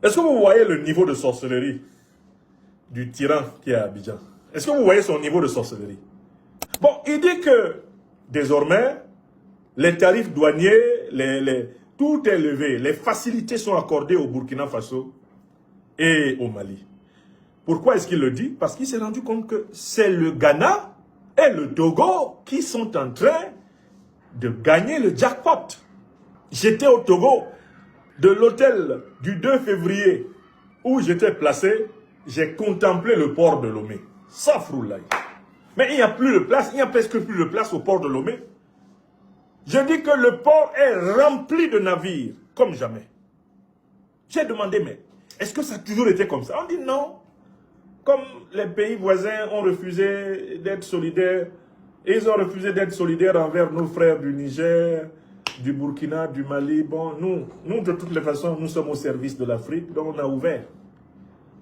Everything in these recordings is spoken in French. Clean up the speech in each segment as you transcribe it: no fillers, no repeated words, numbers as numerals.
Est-ce que vous voyez le niveau de sorcellerie du tyran qui est à Abidjan? Est-ce que vous voyez son niveau de sorcellerie? Bon, il dit que désormais, les tarifs douaniers, tout est levé. Les facilités sont accordées au Burkina Faso et au Mali. Pourquoi est-ce qu'il le dit? Parce qu'il s'est rendu compte que c'est le Ghana et le Togo qui sont en train de gagner le jackpot. J'étais au Togo, de l'hôtel du 2 février où j'étais placé, j'ai contemplé le port de Lomé. Safroulaye. Mais il n'y a plus de place, il n'y a presque plus de place au port de Lomé. Je dis que le port est rempli de navires, comme jamais. J'ai demandé, mais est-ce que ça a toujours été comme ça? On dit non. Comme les pays voisins ont refusé d'être solidaires, et ils ont refusé d'être solidaires envers nos frères du Niger, du Burkina, du Mali. Bon, nous, de toutes les façons, nous sommes au service de l'Afrique, donc on a ouvert.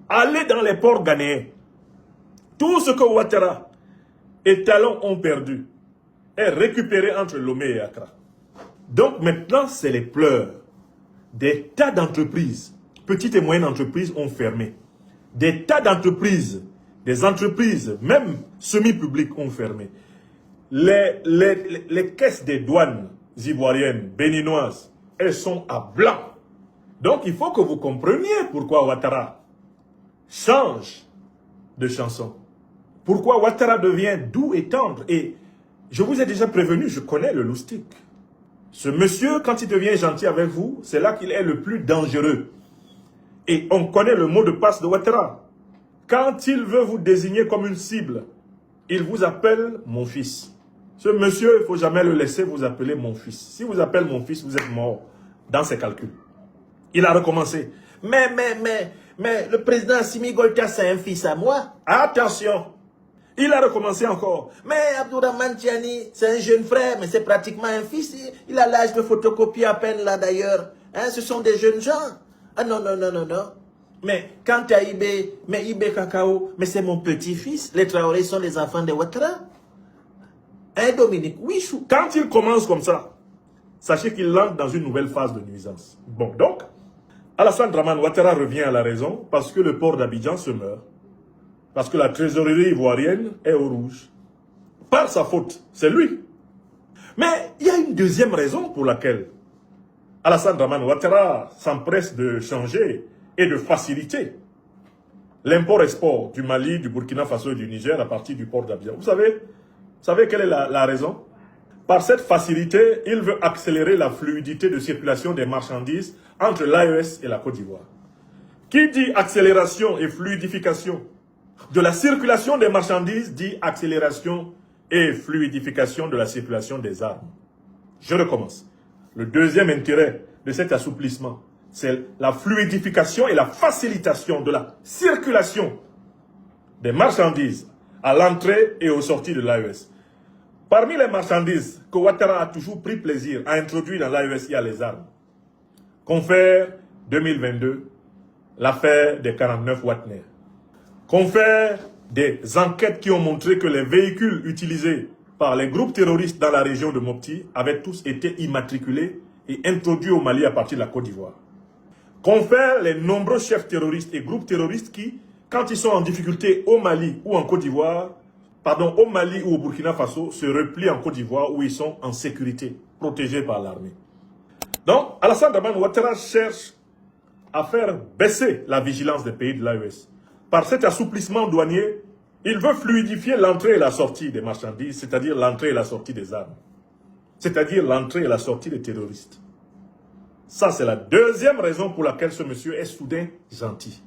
Allez dans les ports ghanéens. Tout ce que Ouattara et Talon ont perdu est récupéré entre Lomé et Accra. Donc maintenant, c'est les pleurs. Des tas d'entreprises, petites et moyennes entreprises, ont fermé. Des tas d'entreprises, des entreprises, même semi-publiques, ont fermé. Les caisses des douanes ivoiriennes, béninoises, elles sont à blanc. Donc il faut que vous compreniez pourquoi Ouattara change de chanson. Pourquoi Ouattara devient doux et tendre. Et je vous ai déjà prévenu, je connais le loustic. Ce monsieur, quand il devient gentil avec vous, c'est là qu'il est le plus dangereux. Et on connaît le mot de passe de Ouattara. Quand il veut vous désigner comme une cible, il vous appelle mon fils. Ce monsieur, il ne faut jamais le laisser vous appeler mon fils. Si vous appelez mon fils, vous êtes mort dans ses calculs. Il a recommencé. Mais le président Assimi Goïta, c'est un fils à moi. Attention. Il a recommencé encore. Mais Abdourahmane Tiani, c'est un jeune frère, mais c'est pratiquement un fils. Il a l'âge de photocopier à peine là d'ailleurs. Hein, ce sont des jeunes gens. Ah non. Mais quand tu as Ibé, mais Ibé Kakao, mais c'est mon petit-fils. Les Traoré sont les enfants de Ouattara. Hein, Dominique? Oui, chou. Quand il commence comme ça, sachez qu'il entre dans une nouvelle phase de nuisance. Bon, donc, Alassane Dramane Ouattara revient à la raison parce que le port d'Abidjan se meurt. Parce que la trésorerie ivoirienne est au rouge. Par sa faute, c'est lui. Mais il y a une deuxième raison pour laquelle Alassane Dramane Ouattara s'empresse de changer et de faciliter l'import-export du Mali, du Burkina Faso et du Niger à partir du port d'Abidjan. Vous savez quelle est la raison? Par cette facilité, il veut accélérer la fluidité de circulation des marchandises entre l'AES et la Côte d'Ivoire. Qui dit accélération et fluidification de la circulation des marchandises dit accélération et fluidification de la circulation des armes. Je recommence. Le deuxième intérêt de cet assouplissement, c'est la fluidification et la facilitation de la circulation des marchandises à l'entrée et aux sorties de l'AES. Parmi les marchandises que Ouattara a toujours pris plaisir à introduire dans l'AES, il y a les armes. Confère 2022, l'affaire des 49 Wagner. Confère des enquêtes qui ont montré que les véhicules utilisés par les groupes terroristes dans la région de Mopti avaient tous été immatriculés et introduits au Mali à partir de la Côte d'Ivoire. Confère les nombreux chefs terroristes et groupes terroristes qui, quand ils sont en difficulté au Mali ou en Côte d'Ivoire, au Mali ou au Burkina Faso, se replient en Côte d'Ivoire où ils sont en sécurité, protégés par l'armée. Donc, Alassane Dramane Ouattara cherche à faire baisser la vigilance des pays de l'AES. Par cet assouplissement douanier, il veut fluidifier l'entrée et la sortie des marchandises, c'est-à-dire l'entrée et la sortie des armes. C'est-à-dire l'entrée et la sortie des terroristes. Ça, c'est la deuxième raison pour laquelle ce monsieur est soudain gentil.